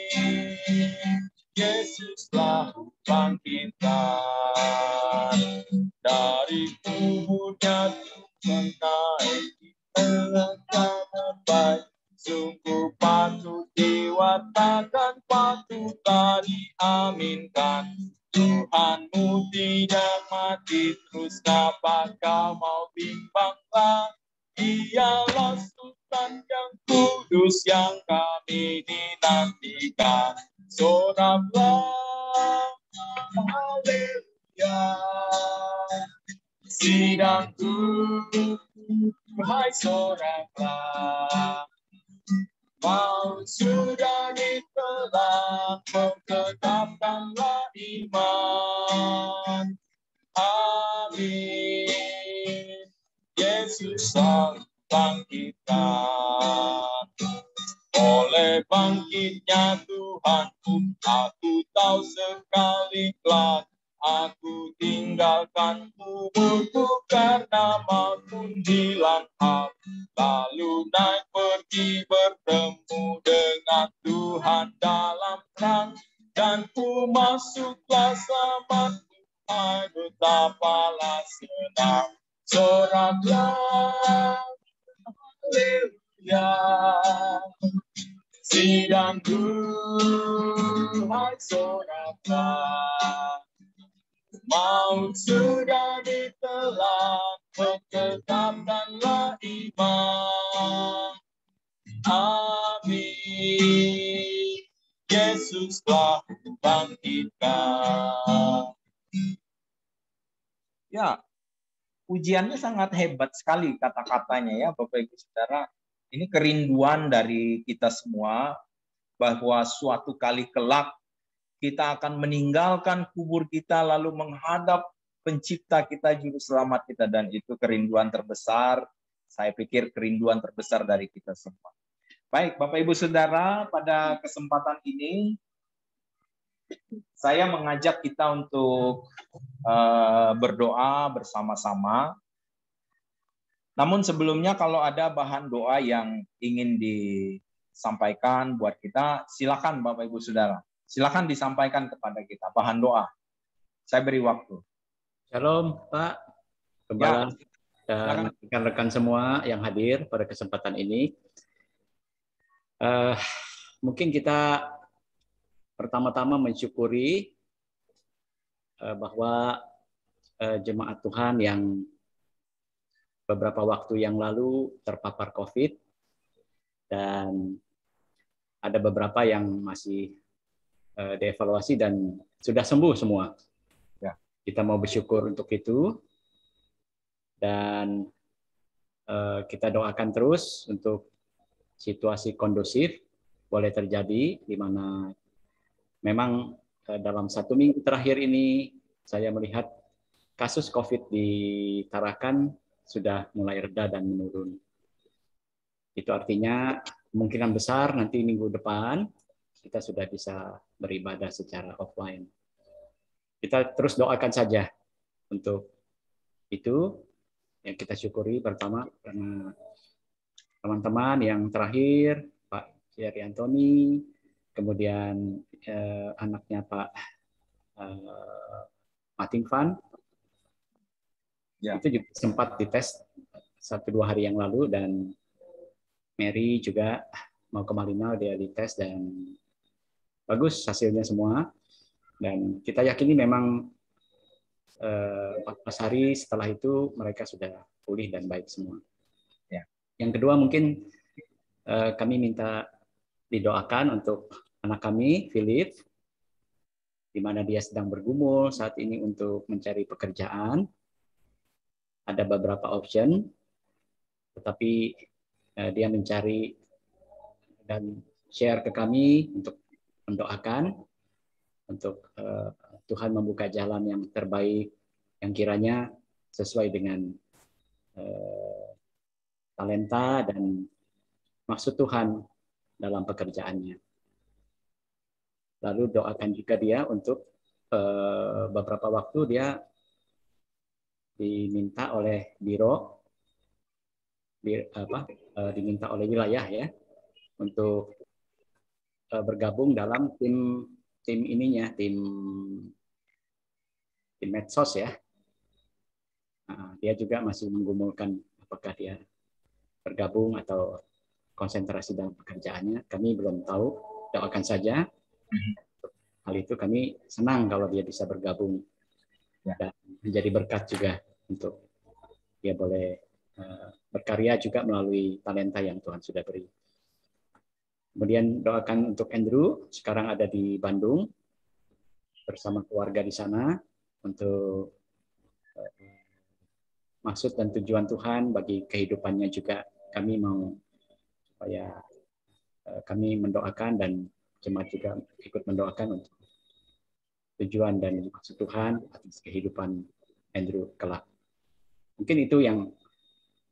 Yesus telah bangkitkan. Dari kuburnya Tuhan naik, melangkah baik. Sungguh patut diwatakan, patutlah diaminkan. Tuhanmu tidak mati, terus kenapa kau mau bimbanglah? Dialah Sultan yang kudus yang kami dinantikan. Soraklah, haleluya. Sidang damai soraklah. Maut sudah ditelan, tetapkanlah iman. Amin. Yesus telah bangkitkan. Oleh bangkitnya Tuhanku, aku tahu sekali kelak aku tinggalkan kuburku, karena maut pun hilang hak. Lalu naik pergi bertemu dengan Tuhan dalam terang, dan ku masuklah selamat. Hai, betapalah senang. Soraklah, haleluya. Sidang damai soraklah. Maut sudah ditelan, tetapkanlah iman. Amin. Yesus telah bangkitkan. Ya, pujiannya sangat hebat sekali kata-katanya ya Bapak Ibu Saudara. Ini kerinduan dari kita semua bahwa suatu kali kelak kita akan meninggalkan kubur kita lalu menghadap pencipta kita, juru selamat kita, dan itu kerinduan terbesar. Saya pikir kerinduan terbesar dari kita semua. Baik, Bapak Ibu Saudara, pada kesempatan ini saya mengajak kita untuk berdoa bersama-sama. Namun sebelumnya kalau ada bahan doa yang ingin disampaikan buat kita, silakan Bapak Ibu Saudara. Silakan disampaikan kepada kita bahan doa. Saya beri waktu. Shalom Pak Gembala dan rekan-rekan semua yang hadir pada kesempatan ini. Mungkin kita pertama-tama mensyukuri bahwa jemaat Tuhan yang beberapa waktu yang lalu terpapar COVID dan ada beberapa yang masih dievaluasi dan sudah sembuh semua. Ya. Kita mau bersyukur untuk itu dan kita doakan terus untuk situasi kondusif boleh terjadi di mana memang dalam 1 minggu terakhir ini saya melihat kasus COVID di Tarakan sudah mulai reda dan menurun. Itu artinya kemungkinan besar nanti minggu depan kita sudah bisa beribadah secara offline. Kita terus doakan saja untuk itu yang kita syukuri pertama karena teman-teman yang terakhir Pak Jerry Antoni, kemudian anaknya Pak Mating Van, itu juga sempat dites 1-2 hari yang lalu dan Mary juga mau ke Malino dia dites dan bagus hasilnya semua dan kita yakini memang 14 hari setelah itu mereka sudah pulih dan baik semua. Ya. Yang kedua mungkin kami minta didoakan untuk anak kami Philip di mana dia sedang bergumul saat ini untuk mencari pekerjaan. Ada beberapa option tetapi dia mencari dan share ke kami untuk mendoakan untuk Tuhan membuka jalan yang terbaik yang kiranya sesuai dengan talenta dan maksud Tuhan dalam pekerjaannya. Lalu doakan juga dia untuk beberapa waktu dia diminta oleh biro diminta oleh wilayah ya untuk bergabung dalam tim ininya tim medsos ya. Nah, dia juga masih menggumulkan apakah dia bergabung atau konsentrasi dalam pekerjaannya. Kami belum tahu. Doakan saja. Hal itu kami senang kalau dia bisa bergabung dan menjadi berkat juga untuk dia boleh berkarya juga melalui talenta yang Tuhan sudah beri. Kemudian doakan untuk Andrew, sekarang ada di Bandung bersama keluarga di sana untuk maksud dan tujuan Tuhan bagi kehidupannya juga kami mau supaya kami mendoakan dan jemaat juga ikut mendoakan untuk tujuan dan maksud Tuhan atas kehidupan Andrew kelak. Mungkin itu yang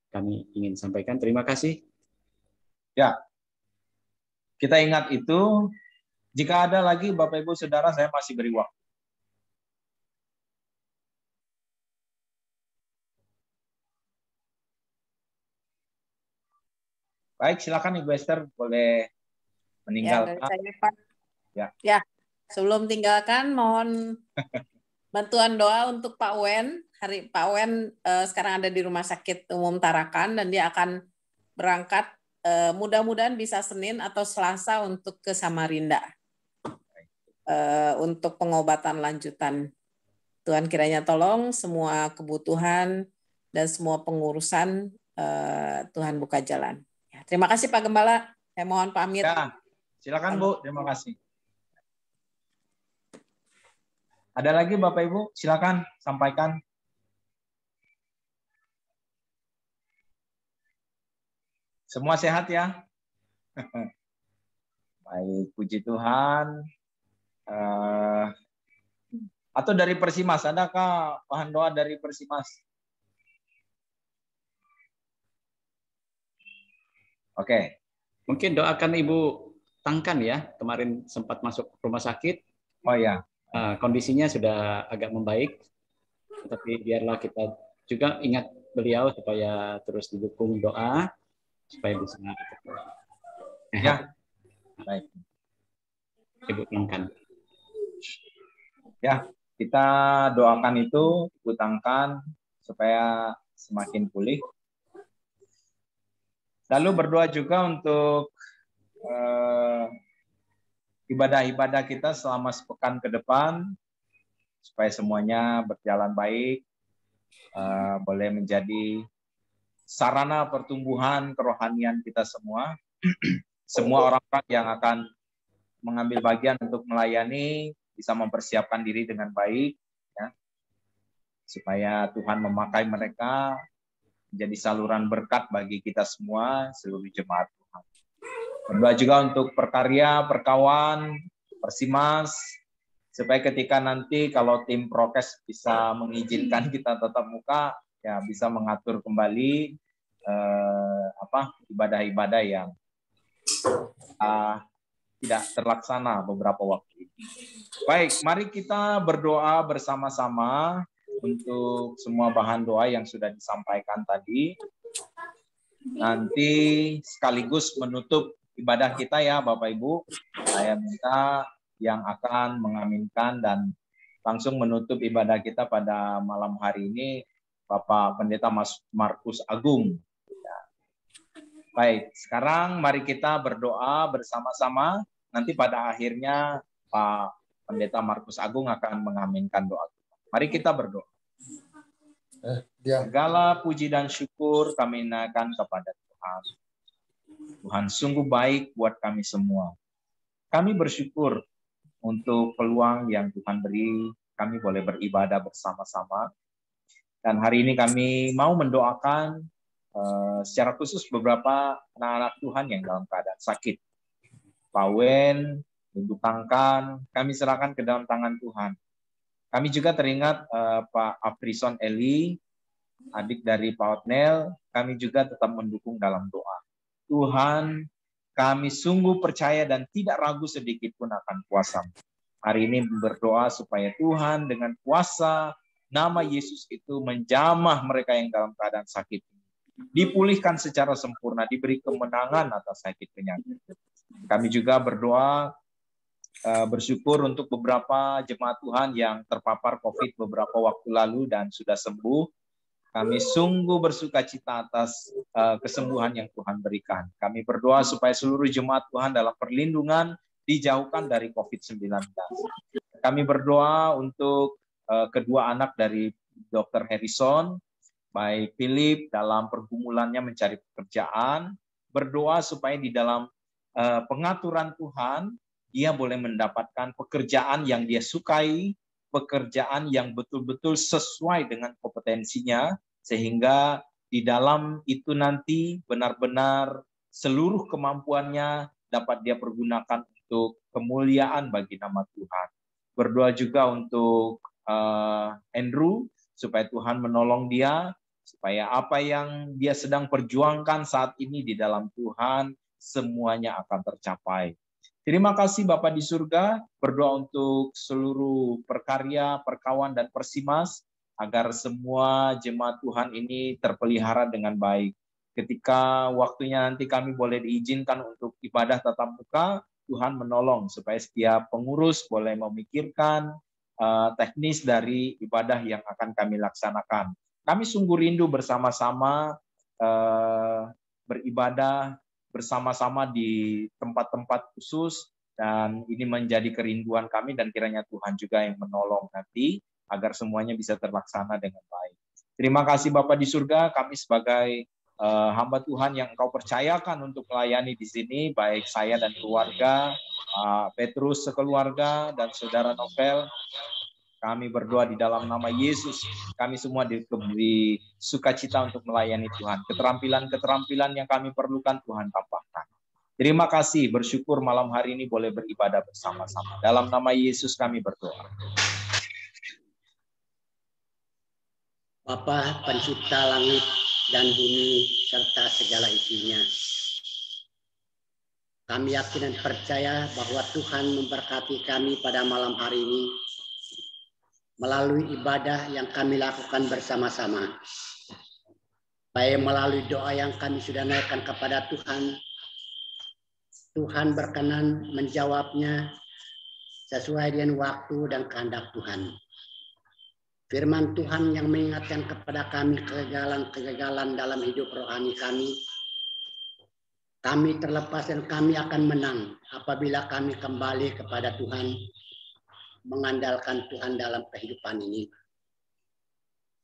kami ingin sampaikan. Terima kasih. Ya, kita ingat itu. Jika ada lagi Bapak Ibu Saudara, saya masih beri waktu. Baik, silakan Ibu Esther boleh meninggalkan. Ya, dari saya, Pak. Ya. Sebelum tinggalkan, mohon bantuan doa untuk Pak Wen. Pak Wen sekarang ada di Rumah Sakit Umum Tarakan dan dia akan berangkat mudah-mudahan bisa Senin atau Selasa untuk ke Samarinda untuk pengobatan lanjutan. Tuhan kiranya tolong semua kebutuhan dan semua pengurusan Tuhan buka jalan. Ya, terima kasih Pak Gembala. Saya mohon pamit. Ya, silakan Bu. Terima kasih. Ada lagi Bapak Ibu? Silakan sampaikan. Semua sehat ya? Baik, puji Tuhan. Atau dari Persimas, adakah bahan doa dari Persimas? Oke. Mungkin doakan Ibu Tangkan ya, kemarin sempat masuk rumah sakit. Oh ya. Kondisinya sudah agak membaik, tapi biarlah kita juga ingat beliau supaya terus didukung doa supaya bisa ya. Baik. Ibu Tangkan. Ya, kita doakan itu Ibu Tangkan supaya semakin pulih. Lalu berdoa juga untuk ibadah-ibadah kita selama sepekan ke depan supaya semuanya berjalan baik, boleh menjadi sarana pertumbuhan kerohanian kita semua. Semua orang-orang yang akan mengambil bagian untuk melayani bisa mempersiapkan diri dengan baik, ya, supaya Tuhan memakai mereka menjadi saluran berkat bagi kita semua, seluruh jemaat Tuhan. Berdoa juga untuk Perkarya, Perkawan, Persimas, supaya ketika nanti kalau tim prokes bisa mengizinkan kita tatap muka, ya bisa mengatur kembali ibadah-ibadah yang tidak terlaksana beberapa waktu ini. Baik, mari kita berdoa bersama-sama untuk semua bahan doa yang sudah disampaikan tadi. Nanti sekaligus menutup ibadah kita ya Bapak Ibu. Saya minta yang akan mengaminkan dan langsung menutup ibadah kita pada malam hari ini Bapak Pendeta Markus Agung. Baik, sekarang mari kita berdoa bersama-sama. Nanti pada akhirnya Pak Pendeta Markus Agung akan mengaminkan doa. Mari kita berdoa. Segala puji dan syukur kami naikkan kepada Tuhan. Tuhan sungguh baik buat kami semua. Kami bersyukur untuk peluang yang Tuhan beri, kami boleh beribadah bersama-sama. Dan hari ini kami mau mendoakan secara khusus beberapa anak-anak Tuhan yang dalam keadaan sakit. Pak Wen, Ibu Tangkan, kami serahkan ke dalam tangan Tuhan. Kami juga teringat Pak Aprison Eli, adik dari Pak Otnel, kami juga tetap mendukung dalam doa. Tuhan, kami sungguh percaya dan tidak ragu sedikit pun akan kuasa. Hari ini berdoa supaya Tuhan dengan kuasa nama Yesus itu menjamah mereka yang dalam keadaan sakit. Dipulihkan secara sempurna, diberi kemenangan atas sakit penyakit. Kami juga berdoa, bersyukur untuk beberapa jemaat Tuhan yang terpapar COVID beberapa waktu lalu dan sudah sembuh. Kami sungguh bersuka cita atas kesembuhan yang Tuhan berikan. Kami berdoa supaya seluruh jemaat Tuhan dalam perlindungan dijauhkan dari COVID-19. Kami berdoa untuk kedua anak dari Dr. Harrison, baik Philip dalam pergumulannya mencari pekerjaan, berdoa supaya di dalam pengaturan Tuhan, dia boleh mendapatkan pekerjaan yang dia sukai, pekerjaan yang betul-betul sesuai dengan kompetensinya, sehingga di dalam itu nanti benar-benar seluruh kemampuannya dapat dia pergunakan untuk kemuliaan bagi nama Tuhan. Berdoa juga untuk Andrew, supaya Tuhan menolong dia, supaya apa yang dia sedang perjuangkan saat ini di dalam Tuhan, semuanya akan tercapai. Terima kasih Bapak di surga, berdoa untuk seluruh Perkarya, Perkawan, dan Persimas, agar semua jemaat Tuhan ini terpelihara dengan baik. Ketika waktunya nanti kami boleh diizinkan untuk ibadah tatap muka, Tuhan menolong supaya setiap pengurus boleh memikirkan teknis dari ibadah yang akan kami laksanakan. Kami sungguh rindu bersama-sama beribadah bersama-sama di tempat-tempat khusus, dan ini menjadi kerinduan kami, dan kiranya Tuhan juga yang menolong nanti agar semuanya bisa terlaksana dengan baik. Terima kasih Bapak di surga, kami sebagai hamba Tuhan yang Engkau percayakan untuk melayani di sini, baik saya dan keluarga, Petrus sekeluarga, dan Saudara Novel. Kami berdoa di dalam nama Yesus, kami semua diberi sukacita untuk melayani Tuhan. Keterampilan-keterampilan yang kami perlukan Tuhan tambahkan. Terima kasih, bersyukur malam hari ini boleh beribadah bersama-sama. Dalam nama Yesus kami berdoa. Bapa pencipta langit dan bumi serta segala isinya. Kami yakin dan percaya bahwa Tuhan memberkati kami pada malam hari ini melalui ibadah yang kami lakukan bersama-sama. Baik melalui doa yang kami sudah naikkan kepada Tuhan, Tuhan berkenan menjawabnya sesuai dengan waktu dan kehendak Tuhan. Firman Tuhan yang mengingatkan kepada kami kegagalan-kegagalan dalam hidup rohani kami. Kami terlepas dan kami akan menang apabila kami kembali kepada Tuhan, mengandalkan Tuhan dalam kehidupan ini.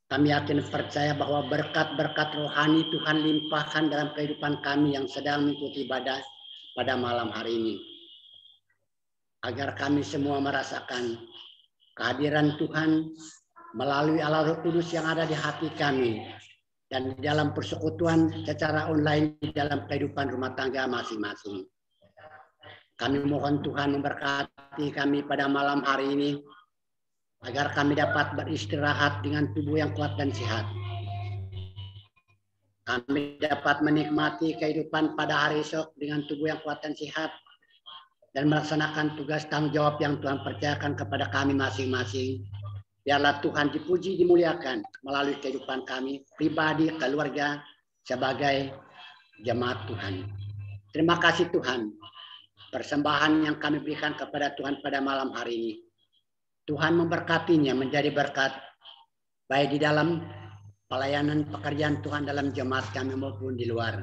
Kami yakin percaya bahwa berkat-berkat rohani Tuhan limpahkan dalam kehidupan kami yang sedang mengikuti ibadah pada malam hari ini. Agar kami semua merasakan kehadiran Tuhan melalui Allah Roh Kudus yang ada di hati kami dan di dalam persekutuan secara online di dalam kehidupan rumah tangga masing-masing. Kami mohon Tuhan memberkati kami pada malam hari ini agar kami dapat beristirahat dengan tubuh yang kuat dan sehat. Kami dapat menikmati kehidupan pada hari esok dengan tubuh yang kuat dan sehat dan melaksanakan tugas tanggung jawab yang Tuhan percayakan kepada kami masing-masing. Biarlah Tuhan dipuji, dimuliakan melalui kehidupan kami pribadi, keluarga, sebagai jemaat Tuhan. Terima kasih Tuhan. Persembahan yang kami berikan kepada Tuhan pada malam hari ini, Tuhan memberkatinya menjadi berkat baik di dalam pelayanan pekerjaan Tuhan dalam jemaat kami maupun di luar.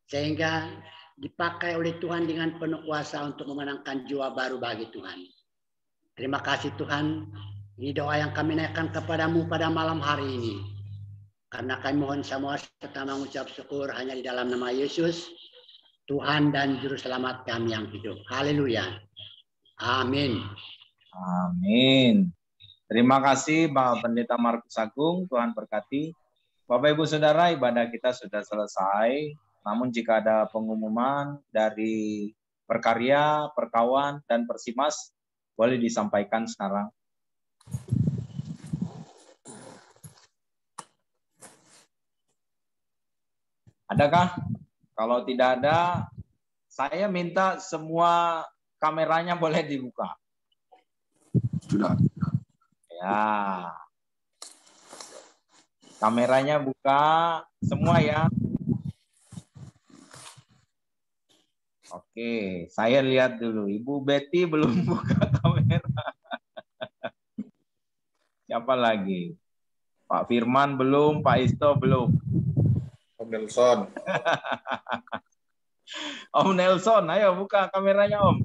Sehingga dipakai oleh Tuhan dengan penuh kuasa untuk memenangkan jiwa baru bagi Tuhan. Terima kasih Tuhan. Ini doa yang kami naikkan kepadamu pada malam hari ini. Karena kami mohon semua serta mengucap syukur hanya di dalam nama Yesus, Tuhan dan Juru Selamat kami yang hidup. Haleluya. Amin. Amin. Terima kasih Bapak Pendeta Markus Agung, Tuhan berkati. Bapak Ibu Saudara, ibadah kita sudah selesai. Namun jika ada pengumuman dari Perkarya, Perkawan, dan Persimas, boleh disampaikan sekarang. Adakah? Kalau tidak ada, saya minta semua kameranya boleh dibuka. Sudah. Ya. Kameranya buka semua ya. Oke, saya lihat dulu. Ibu Betty belum buka kamera. Siapa lagi? Pak Firman belum, Pak Isto belum. Om Nelson. Om Nelson, ayo buka kameranya Om.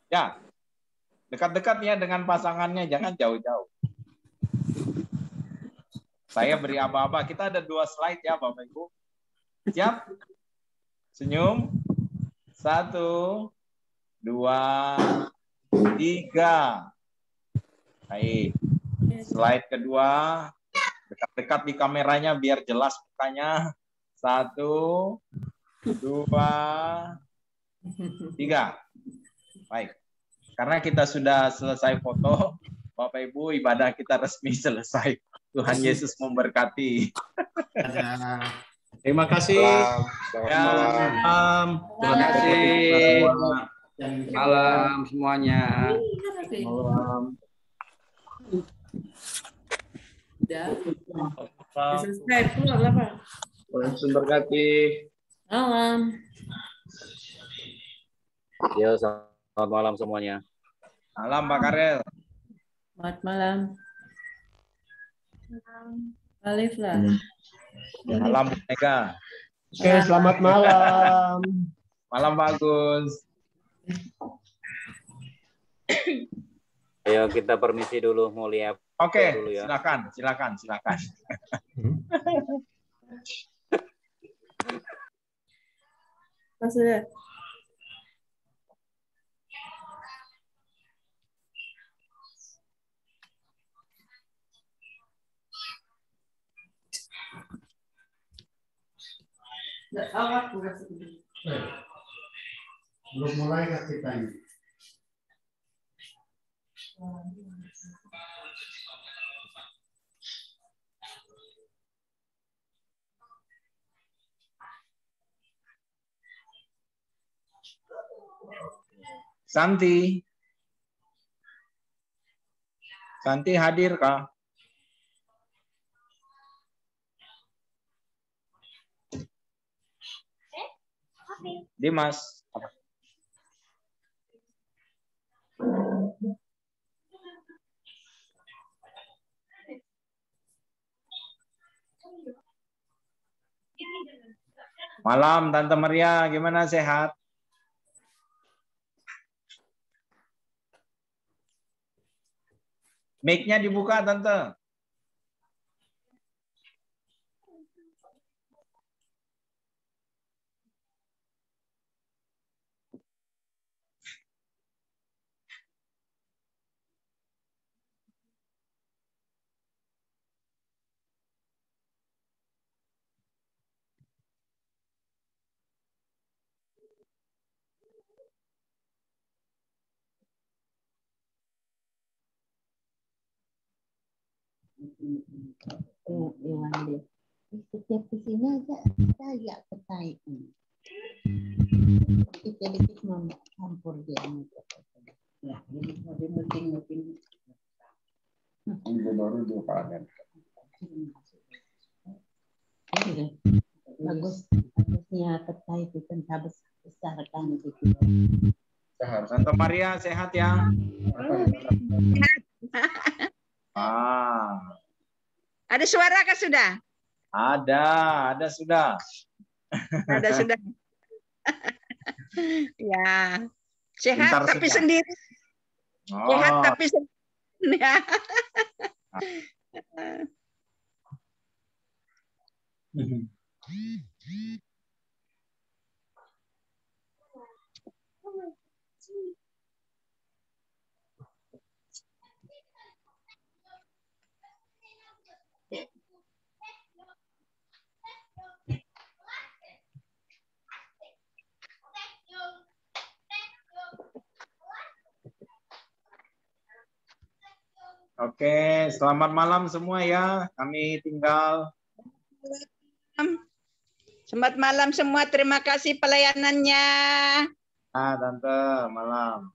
Ya, dekat-dekat ya dengan pasangannya, jangan jauh-jauh. Saya beri aba-aba, kita ada 2 slide ya Bapak Ibu. Siap? Senyum. 1, 2, 3. Baik. Slide kedua. Dekat-dekat di kameranya biar jelas mukanya. 1, 2, 3. Baik. Karena kita sudah selesai foto, Bapak Ibu, ibadah kita resmi selesai. Tuhan Yesus memberkati. Terima kasih. Selamat malam. Terima kasih. Malam semuanya. Malam. Udah. Selesai keluar lah Pak. Tuhan memberkati. Malam. Ya, selamat malam semuanya. Malam Pak Karel. Selamat malam. Alif lah. Malam Bu Mega. Oke, selamat malam. Malam Pak Agus. Ayo kita permisi dulu, mulia. Oke, dulu ya. silakan. Mas sudah. Belum mulai kita ini. Santi hadir kah? Dimas. Malam Tante Maria, gimana, sehat? Mic-nya dibuka Tante. Setiap kesini aja saya tertarik. Kita dikit campur dia. Ya, jadi mungkin. Minggu baru 2 panen. Bagusnya tertarik itu besar kan itu. Tante Maria sehat ya? Ada suara kah sudah? Ada sudah. Ada sudah. Ya. Sehat Bentar tapi sudah. sendiri. Sehat tapi sendiri. Ya. Oke, selamat malam semua ya. Kami tinggal. Selamat malam semua. Terima kasih pelayanannya. Tante, malam.